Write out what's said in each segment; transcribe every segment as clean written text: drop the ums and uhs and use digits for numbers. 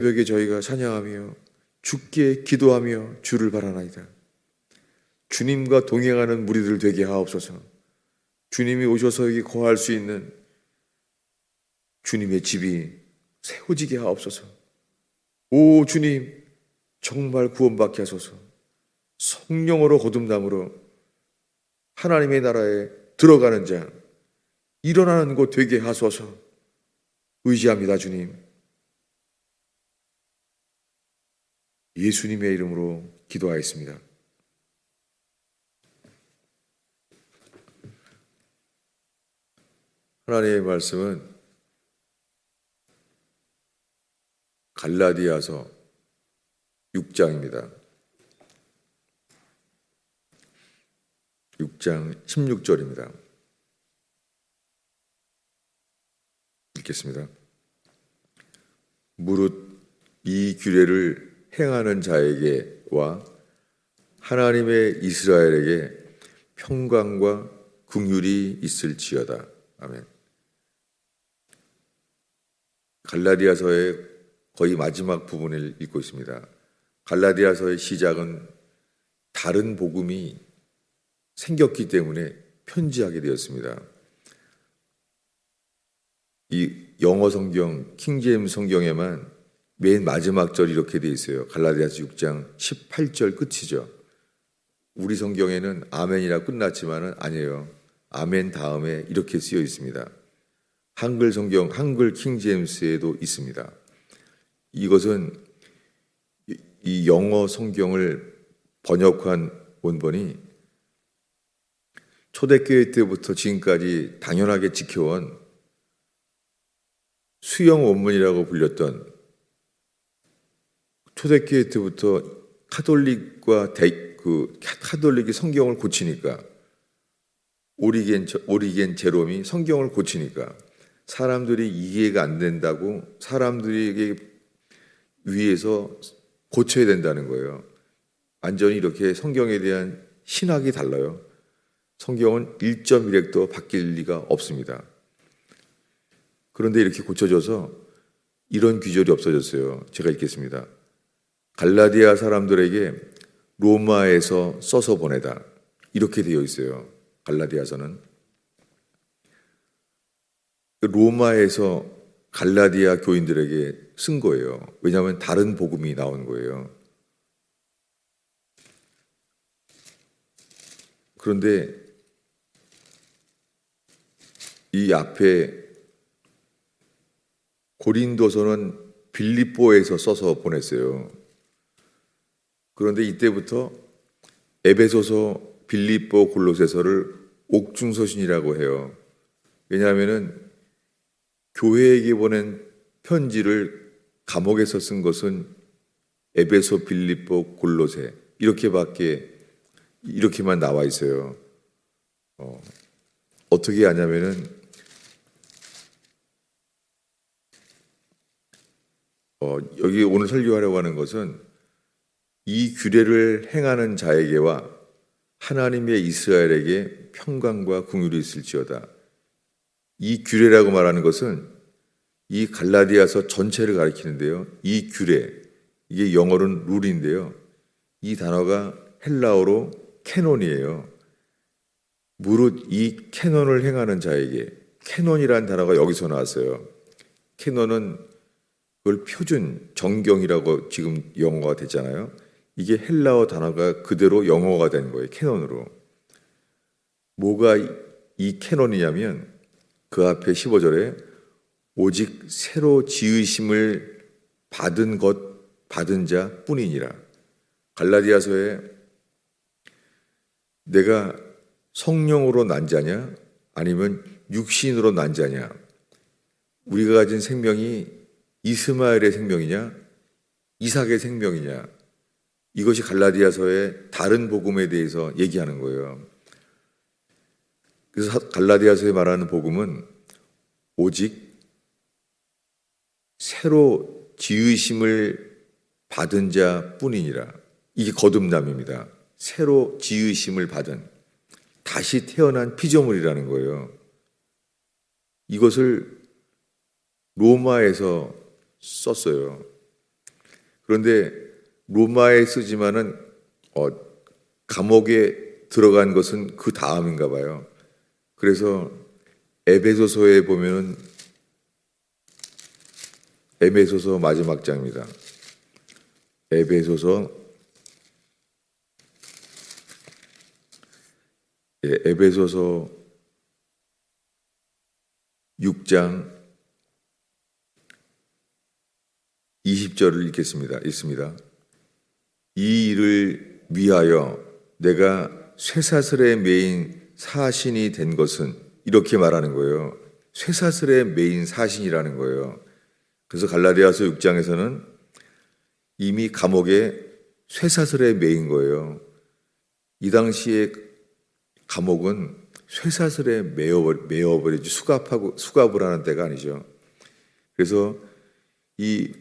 새벽에 저희가 찬양하며 주께 기도하며 주를 바라나이다. 주님과 동행하는 무리들 되게 하옵소서. 주님이 오셔서 여기 거할 수 있는 주님의 집이 세워지게 하옵소서. 오 주님, 정말 구원받게 하소서. 성령으로 거듭남으로 하나님의 나라에 들어가는 자, 일어나는 곳 되게 하소서. 의지합니다 주님. 예수님의 이름으로 기도하였습니다. 하나님의 말씀은 갈라디아서 6장입니다. 6장 16절입니다. 읽겠습니다. 무릇 이 규례를 행하는 자에게와 하나님의 이스라엘에게 평강과 긍휼이 있을지어다. 아멘. 갈라디아서의 거의 마지막 부분을 읽고 있습니다. 갈라디아서의 시작은 다른 복음이 생겼기 때문에 편지하게 되었습니다. 이 영어 성경, 킹제임스 성경에만 맨 마지막 절이 이렇게 되어 있어요. 갈라디아서 6장 18절 끝이죠. 우리 성경에는 아멘이라 끝났지만은 아니에요. 아멘 다음에 이렇게 쓰여 있습니다. 한글 성경, 한글 킹제임스에도 있습니다. 이것은 이 영어 성경을 번역한 원본이 초대교회 때부터 지금까지 당연하게 지켜온 수영 원문이라고 불렸던, 초대교회 때부터 카톨릭이 성경을 고치니까, 오리겐 제롬이 성경을 고치니까 사람들이 이해가 안 된다고 사람들에게 위해서 고쳐야 된다는 거예요. 완전히 이렇게 성경에 대한 신학이 달라요. 성경은 1.1획도 바뀔 리가 없습니다. 그런데 이렇게 고쳐져서 이런 귀절이 없어졌어요. 제가 읽겠습니다. 갈라디아 사람들에게 로마에서 써서 보내다. 이렇게 되어 있어요. 갈라디아서는. 로마에서 갈라디아 교인들에게 쓴 거예요. 왜냐하면 다른 복음이 나온 거예요. 그런데 이 앞에 고린도서는 빌립보에서 써서 보냈어요. 그런데 이때부터 에베소서, 빌립보, 골로새서를 옥중서신이라고 해요. 왜냐하면 교회에게 보낸 편지를 감옥에서 쓴 것은 에베소, 빌립보, 골로새 이렇게만 나와 있어요. 어떻게 하냐면은 여기 오늘 설교하려고 하는 것은 이 규례를 행하는 자에게와 하나님의 이스라엘에게 평강과 긍휼이 있을지어다. 이 규례라고 말하는 것은 이 갈라디아서 전체를 가리키는데요. 이 규례, 이게 영어로는 룰인데요. 이 단어가 헬라어로 캐논이에요. 무릇 이 캐논을 행하는 자에게, 캐논이라는 단어가 여기서 나왔어요. 캐논은 그걸 표준, 정경이라고 지금 영어가 됐잖아요. 이게 헬라어 단어가 그대로 영어가 된 거예요. 캐논으로. 뭐가 이 캐논이냐면 그 앞에 15절에 오직 새로 지으심을 받은 자 뿐이니라. 갈라디아서에 내가 성령으로 난 자냐 아니면 육신으로 난 자냐, 우리가 가진 생명이 이스마엘의 생명이냐 이삭의 생명이냐, 이것이 갈라디아서의 다른 복음에 대해서 얘기하는 거예요. 그래서 갈라디아서에 말하는 복음은 오직 새로 지으심을 받은 자 뿐이니라. 이게 거듭남입니다. 새로 지으심을 받은, 다시 태어난 피조물이라는 거예요. 이것을 로마에서 썼어요. 그런데 로마에 쓰지만은 감옥에 들어간 것은 그 다음인가 봐요. 그래서 에베소서에 보면은 에베소서 마지막 장입니다. 에베소서 6장 20절을 읽습니다. 이 일을 위하여 내가 쇠사슬에 매인 사신이 된 것은, 이렇게 말하는 거예요. 쇠사슬에 매인 사신이라는 거예요. 그래서 갈라디아서 6장에서는 이미 감옥에 쇠사슬에 매인 거예요. 이 당시에 감옥은 쇠사슬에 매어버리지 수갑을 하는 때가 아니죠. 그래서 이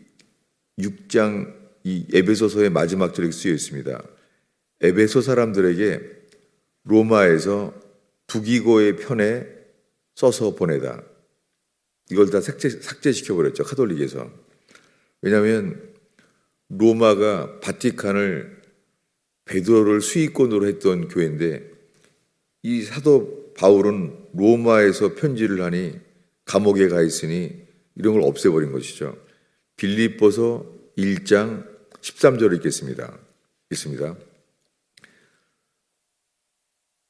6장 이 에베소서의 마지막 절에 쓰여 있습니다. 에베소 사람들에게 로마에서 두기고의 편에 써서 보내다. 이걸 다 삭제시켜버렸죠, 카톨릭에서. 왜냐하면 로마가 바티칸을 베드로를 수익권으로 했던 교회인데, 이 사도 바울은 로마에서 편지를 하니 감옥에 가 있으니 이런 걸 없애버린 것이죠. 빌립보서 1장 13절을 읽겠습니다.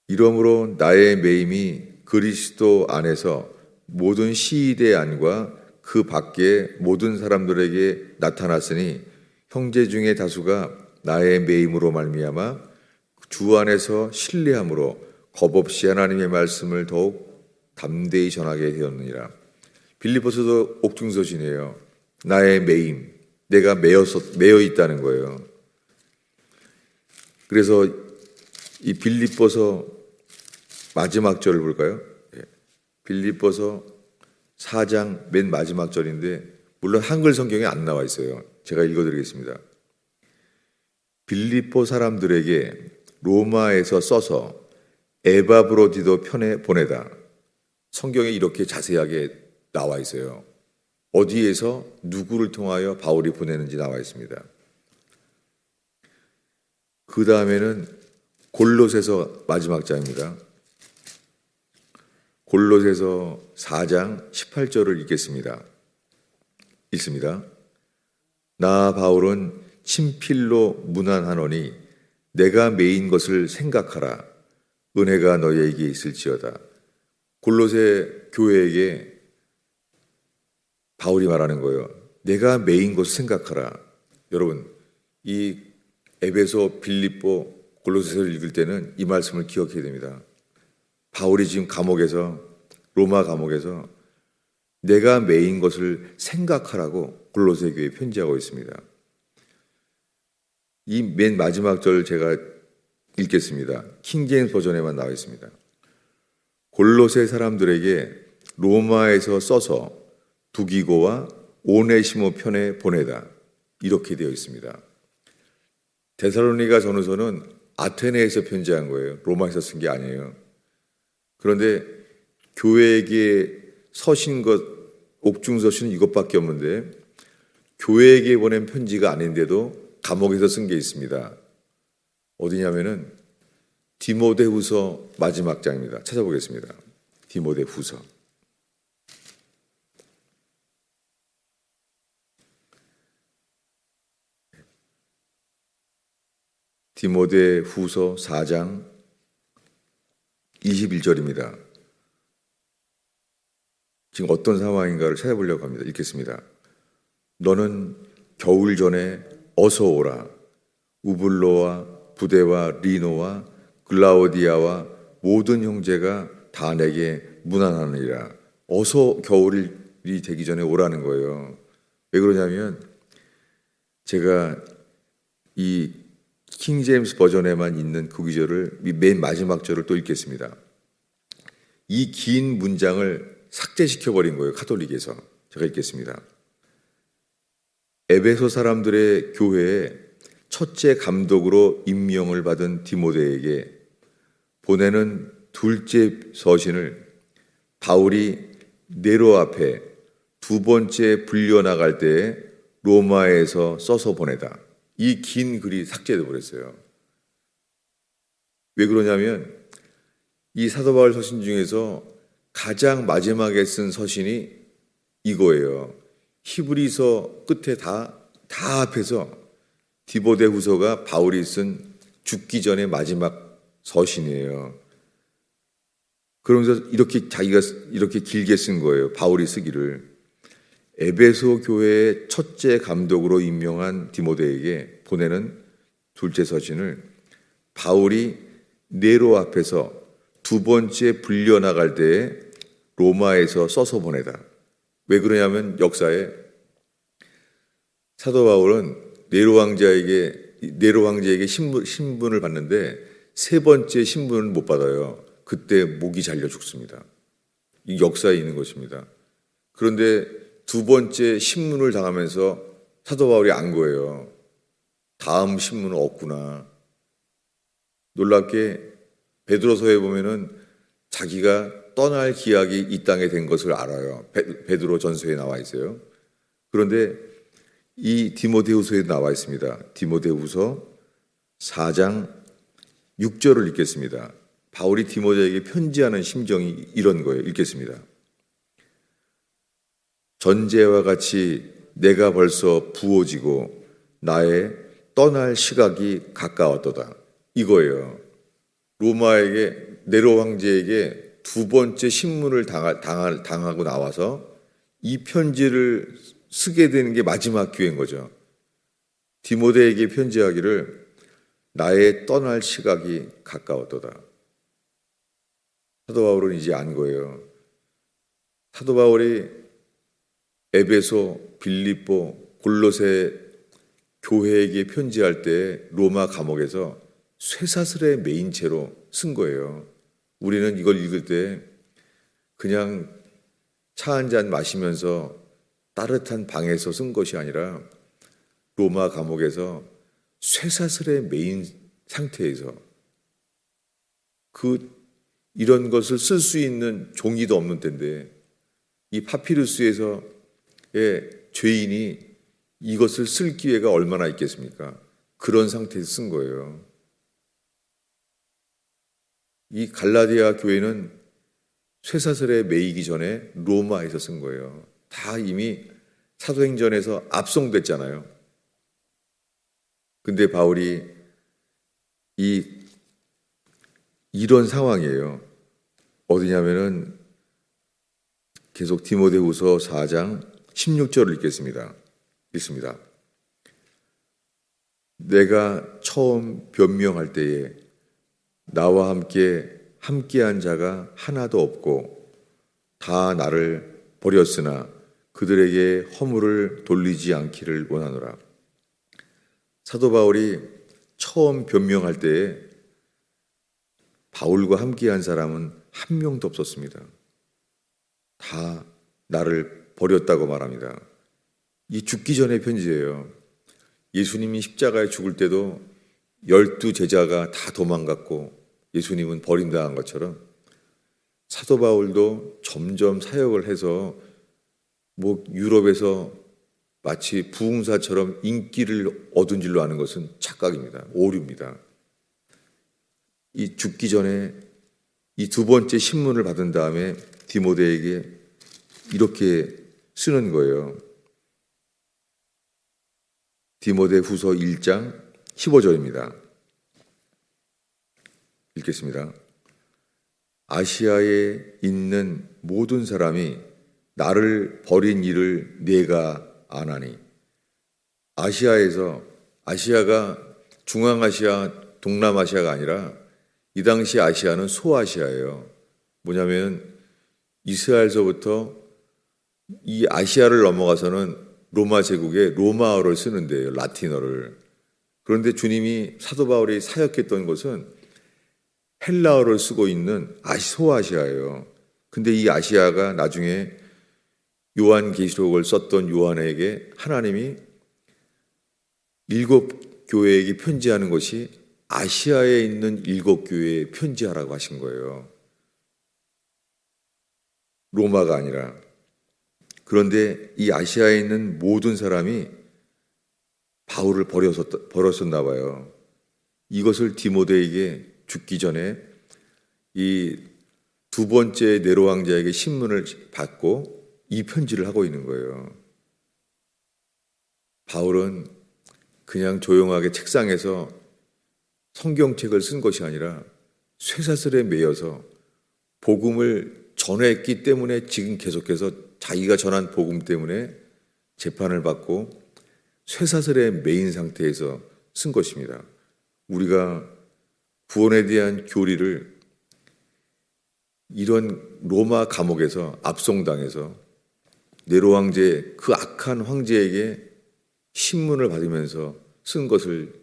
이러므로 나의 매임이 그리스도 안에서 모든 시위대 안과 그 밖에 모든 사람들에게 나타났으니 형제 중에 다수가 나의 매임으로 말미암아 주 안에서 신뢰함으로 겁없이 하나님의 말씀을 더욱 담대히 전하게 되었느니라. 빌립보서도 옥중서신이에요. 나의 매임, 내가 매여 있다는 거예요. 그래서 이 빌립보서 마지막 절을 볼까요? 빌립보서 4장 맨 마지막 절인데, 물론 한글 성경에 안 나와 있어요. 제가 읽어드리겠습니다. 빌립보 사람들에게 로마에서 써서 에바브로디도 편에 보내다. 성경에 이렇게 자세하게 나와 있어요. 어디에서 누구를 통하여 바울이 보내는지 나와 있습니다. 그 다음에는 골로새서 마지막 장입니다. 골로새서 4장 18절을 읽습니다. 나 바울은 친필로 문안하노니 내가 매인 것을 생각하라. 은혜가 너희에게 있을지어다. 골로새 교회에게 바울이 말하는 거예요. 내가 매인 것을 생각하라. 여러분, 이 에베소, 빌립보, 골로새서를 읽을 때는 이 말씀을 기억해야 됩니다. 바울이 지금 로마 감옥에서 내가 매인 것을 생각하라고 골로새 교회에 편지하고 있습니다. 이 맨 마지막 절 제가 읽겠습니다. 킹제임스 버전에만 나와 있습니다. 골로새 사람들에게 로마에서 써서 두기고와 오네시모 편에 보내다. 이렇게 되어 있습니다. 데살로니가 전후서는 아테네에서 편지한 거예요. 로마에서 쓴 게 아니에요. 그런데 교회에게 서신 것, 옥중서신은 이것밖에 없는데 교회에게 보낸 편지가 아닌데도 감옥에서 쓴 게 있습니다. 어디냐면은 디모데후서 마지막 장입니다. 찾아보겠습니다. 디모데후서. 디모데후서 4장 21절입니다. 지금 어떤 상황인가를 찾아보려고 합니다. 읽겠습니다. 너는 겨울 전에 어서 오라. 우블로와 부데와 리노와 글라우디아와 모든 형제가 다 내게 문안하느니라. 어서 겨울이 되기 전에 오라는 거예요. 왜 그러냐면 제가 이 킹제임스 버전에만 있는 그 구절을 맨 마지막 절을 또 읽겠습니다. 이 긴 문장을 삭제시켜버린 거예요. 카톨릭에서. 제가 읽겠습니다. 에베소 사람들의 교회에 첫째 감독으로 임명을 받은 디모데에게 보내는 둘째 서신을 바울이 네로 앞에 두 번째 불려나갈 때에 로마에서 써서 보내다. 이 긴 글이 삭제돼 버렸어요. 왜 그러냐면 이 사도 바울 서신 중에서 가장 마지막에 쓴 서신이 이거예요. 히브리서 끝에 다 합해서 디모데후서가 바울이 쓴 죽기 전에 마지막 서신이에요. 그러면서 자기가 이렇게 길게 쓴 거예요. 바울이 쓰기를. 에베소 교회의 첫째 감독으로 임명한 디모데에게 보내는 둘째 서신을 바울이 네로 앞에서 두 번째 불려나갈 때에 로마에서 써서 보내다. 왜 그러냐면 역사에 사도 바울은 네로 황제에게 신분을 받는데 세 번째 신분을 못 받아요. 그때 목이 잘려 죽습니다. 이 역사에 있는 것입니다. 그런데 두 번째 신문을 당하면서 사도 바울이 안 거예요. 다음 신문은 없구나. 놀랍게 베드로서에 보면은 자기가 떠날 기약이 이 땅에 된 것을 알아요. 베드로 전서에 나와 있어요. 그런데 이 디모데후서에 나와 있습니다. 디모데후서 4장 6절을 읽겠습니다. 바울이 디모데에게 편지하는 심정이 이런 거예요. 읽겠습니다. 전제와 같이 내가 벌써 부어지고 나의 떠날 시각이 가까웠도다. 이거예요. 네로 황제에게 두 번째 신문을 당하고 나와서 이 편지를 쓰게 되는 게 마지막 기회인 거죠. 디모데에게 편지하기를 나의 떠날 시각이 가까웠도다. 사도 바울은 이제 안 거예요. 사도 바울이 에베소, 빌립보, 골로새 교회에게 편지할 때 로마 감옥에서 쇠사슬에 매인 채로 쓴 거예요. 우리는 이걸 읽을 때 그냥 차 한 잔 마시면서 따뜻한 방에서 쓴 것이 아니라 로마 감옥에서 쇠사슬에 매인 상태에서 이런 것을 쓸 수 있는 종이도 없는 때인데 이 파피루스에서의 죄인이 이것을 쓸 기회가 얼마나 있겠습니까? 그런 상태에서 쓴 거예요. 이 갈라디아 교회는 쇠사슬에 매이기 전에 로마에서 쓴 거예요. 다 이미 사도행전에서 압송됐잖아요. 근데 바울이 이런 상황이에요. 어디냐면은 계속 디모데후서 4장 16절을 읽겠습니다. 읽습니다. 내가 처음 변명할 때에 나와 함께한 자가 하나도 없고 다 나를 버렸으나 그들에게 허물을 돌리지 않기를 원하노라. 사도 바울이 처음 변명할 때에 바울과 함께한 사람은 한 명도 없었습니다. 다 나를 버렸다고 말합니다. 이 죽기 전의 편지예요. 예수님이 십자가에 죽을 때도 12제자가 다 도망갔고 예수님은 버림당한 것처럼 사도 바울도 점점 사역을 해서 유럽에서 마치 부흥사처럼 인기를 얻은 줄로 아는 것은 착각입니다. 오류입니다. 이 죽기 전에 이 두 번째 신문을 받은 다음에 디모데에게 이렇게 쓰는 거예요. 디모데후서 1장 15절입니다. 읽겠습니다. 아시아에 있는 모든 사람이 나를 버린 일을 내가 아나니. 아시아가 중앙아시아, 동남아시아가 아니라 이 당시 아시아는 소아시아예요. 뭐냐면 이스라엘서부터 이 아시아를 넘어가서는 로마 제국에 로마어를 쓰는데요. 라틴어를. 그런데 주님이 사도 바울이 사역했던 곳은 헬라어를 쓰고 있는 소아시아예요. 근데 이 아시아가 나중에 요한계시록을 썼던 요한에게 하나님이 7 교회에게 편지하는 것이 아시아에 있는 7 교회에 편지하라고 하신 거예요. 로마가 아니라. 그런데 이 아시아에 있는 모든 사람이 바울을 버렸었나 봐요. 이것을 디모데에게 죽기 전에 이 두 번째 네로 왕자에게 신문을 받고 이 편지를 하고 있는 거예요. 바울은 그냥 조용하게 책상에서 성경책을 쓴 것이 아니라 쇠사슬에 매여서 복음을 전했기 때문에 지금 계속해서 자기가 전한 복음 때문에 재판을 받고 쇠사슬에 매인 상태에서 쓴 것입니다. 우리가 구원에 대한 교리를 이런 로마 감옥에서 압송당해서 네로 황제, 그 악한 황제에게 신문을 받으면서 쓴 것을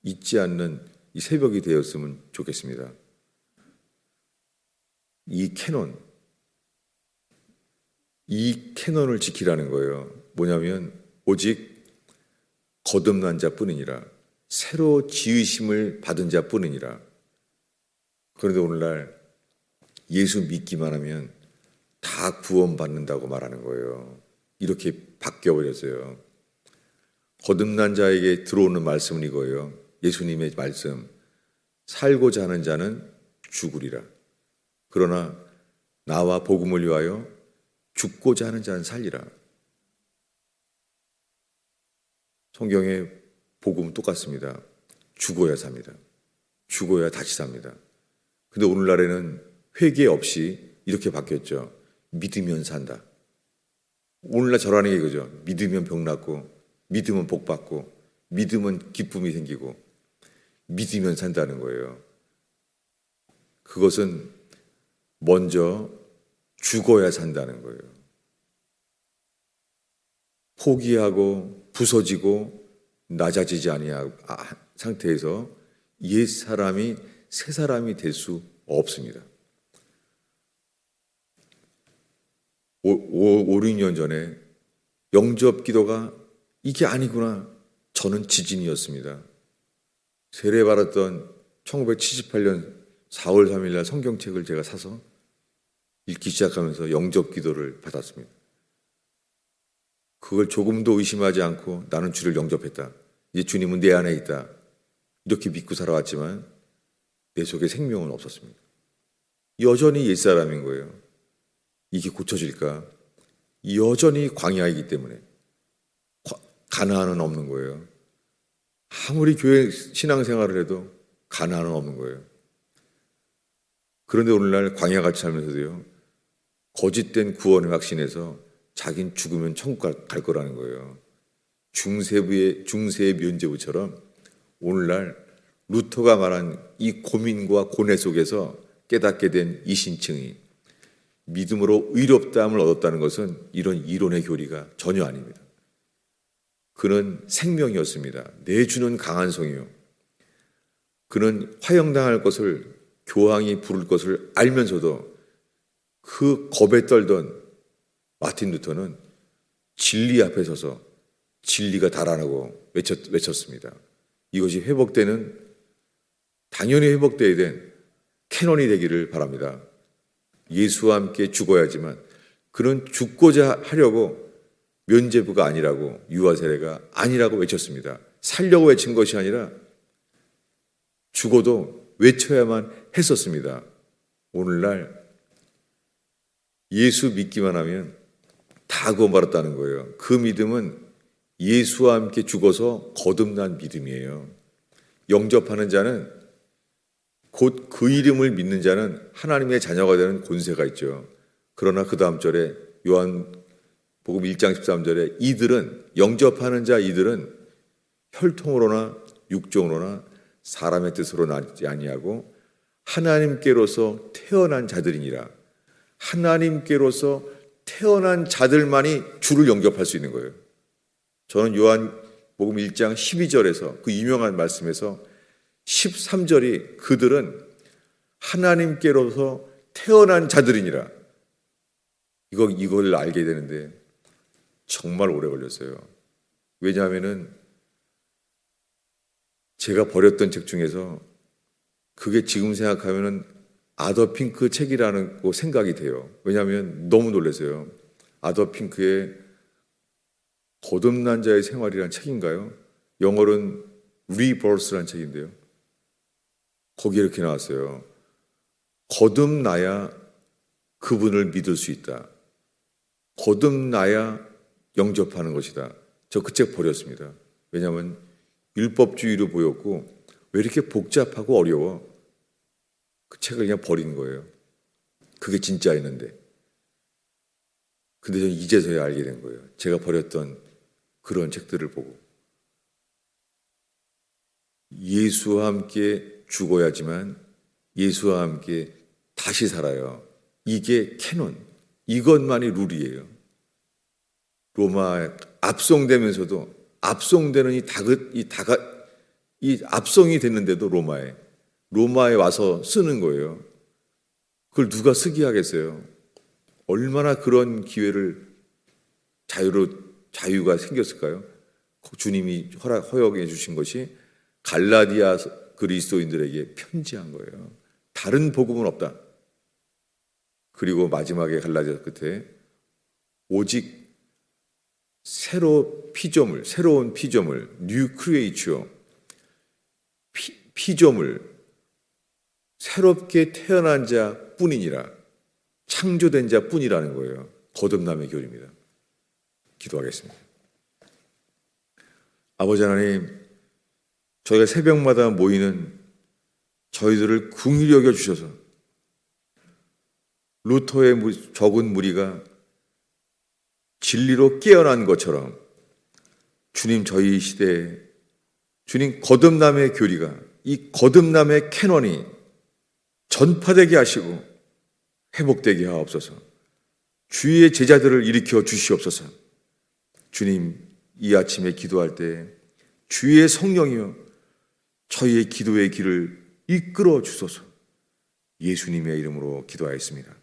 잊지 않는 이 새벽이 되었으면 좋겠습니다. 이 캐논을 지키라는 거예요. 뭐냐면 오직 거듭난 자뿐이니라, 새로 지으심을 받은 자뿐이니라. 그런데 오늘날 예수 믿기만 하면 다 구원받는다고 말하는 거예요. 이렇게 바뀌어버렸어요. 거듭난 자에게 들어오는 말씀은 이거예요. 예수님의 말씀. 살고자 하는 자는 죽으리라. 그러나 나와 복음을 위하여 죽고자 하는 자는 살리라. 성경의 복음은 똑같습니다. 죽어야 삽니다. 죽어야 다시 삽니다. 근데 오늘날에는 회개 없이 이렇게 바뀌었죠. 믿으면 산다. 오늘날 저라는 게 이거죠. 믿으면 병 낫고, 믿으면 복 받고, 믿으면 기쁨이 생기고, 믿으면 산다는 거예요. 그것은 먼저 죽어야 산다는 거예요. 포기하고 부서지고 낮아지지 아니한 상태에서 옛 사람이 새 사람이 될 수 없습니다. 5, 6년 전에 영접 기도가 이게 아니구나. 저는 지진이었습니다. 세례받았던 1978년 4월 3일 날 성경책을 제가 사서 읽기 시작하면서 영접 기도를 받았습니다. 그걸 조금도 의심하지 않고 나는 주를 영접했다. 이제 주님은 내 안에 있다. 이렇게 믿고 살아왔지만 내 속에 생명은 없었습니다. 여전히 옛사람인 거예요. 이게 고쳐질까? 여전히 광야이기 때문에 가나안은 없는 거예요. 아무리 교회 신앙생활을 해도 가나안은 없는 거예요. 그런데 오늘날 광야같이 살면서도요, 거짓된 구원을 확신해서 자긴 죽으면 천국 갈 거라는 거예요. 중세의 면죄부처럼 오늘날 루터가 말한 이 고민과 고뇌 속에서 깨닫게 된 이 신층이 믿음으로 의롭다함을 얻었다는 것은 이런 이론의 교리가 전혀 아닙니다. 그는 생명이었습니다. 내주는 강한 성이요. 그는 화형당할 것을, 교황이 부를 것을 알면서도 그 겁에 떨던 마틴 루터는 진리 앞에 서서 진리가 달아나고 외쳤습니다. 이것이 당연히 회복되어야 된 캐논이 되기를 바랍니다. 예수와 함께 죽어야지만 그는 죽고자 하려고 면죄부가 아니라고, 유아 세례가 아니라고 외쳤습니다. 살려고 외친 것이 아니라 죽어도 외쳐야만 했었습니다. 오늘날 예수 믿기만 하면 다 구원받았다는 거예요. 그 믿음은 예수와 함께 죽어서 거듭난 믿음이에요. 영접하는 자는, 곧 그 이름을 믿는 자는 하나님의 자녀가 되는 권세가 있죠. 그러나 그 다음 절에 요한복음 1장 13절에 이들은, 영접하는 자 이들은 혈통으로나 육종으로나 사람의 뜻으로 나지 아니하고 하나님께로서 태어난 자들이니라. 하나님께로서 태어난 자들만이 주를 영접할 수 있는 거예요. 저는 요한복음 1장 12절에서 그 유명한 말씀에서 13절이 그들은 하나님께로서 태어난 자들이니라. 이걸 알게 되는데 정말 오래 걸렸어요. 왜냐하면은 제가 버렸던 책 중에서 그게 지금 생각하면은 아더 핑크 책이라는 거 생각이 돼요. 왜냐하면 너무 놀랐어요. 아더 핑크의 거듭난 자의 생활이라는 책인가요? 영어로는 Reverse라는 책인데요. 거기에 이렇게 나왔어요. 거듭나야 그분을 믿을 수 있다. 거듭나야 영접하는 것이다. 저 그 책 버렸습니다. 왜냐하면 율법주의로 보였고 왜 이렇게 복잡하고 어려워? 그 책을 그냥 버린 거예요. 그게 진짜였는데. 근데 저는 이제서야 알게 된 거예요. 제가 버렸던 그런 책들을 보고. 예수와 함께 죽어야지만 예수와 함께 다시 살아요. 이게 캐논. 이것만이 룰이에요. 로마에 압송되면서도 압송되는 이 압송이 됐는데도 로마에 와서 쓰는 거예요. 그걸 누가 쓰게 하겠어요? 얼마나 그런 기회를 자유가 생겼을까요? 주님이 허용해 주신 것이 갈라디아 그리스도인들에게 편지한 거예요. 다른 복음은 없다. 그리고 마지막에 갈라디아 끝에 오직 새로운 피조물, 뉴 크리에이처, 피조물, 새롭게 태어난 자 뿐이니라, 창조된 자 뿐이라는 거예요. 거듭남의 교리입니다. 기도하겠습니다. 아버지 하나님, 저희가 새벽마다 모이는 저희들을 긍휼히 여겨 주셔서 루터의 적은 무리가 진리로 깨어난 것처럼 주님 저희 시대에 주님 거듭남의 교리가 이 거듭남의 캐논이 전파되게 하시고 회복되게 하옵소서. 주의 제자들을 일으켜 주시옵소서. 주님 이 아침에 기도할 때 주의 성령이여 저희의 기도의 길을 이끌어 주소서. 예수님의 이름으로 기도하였습니다.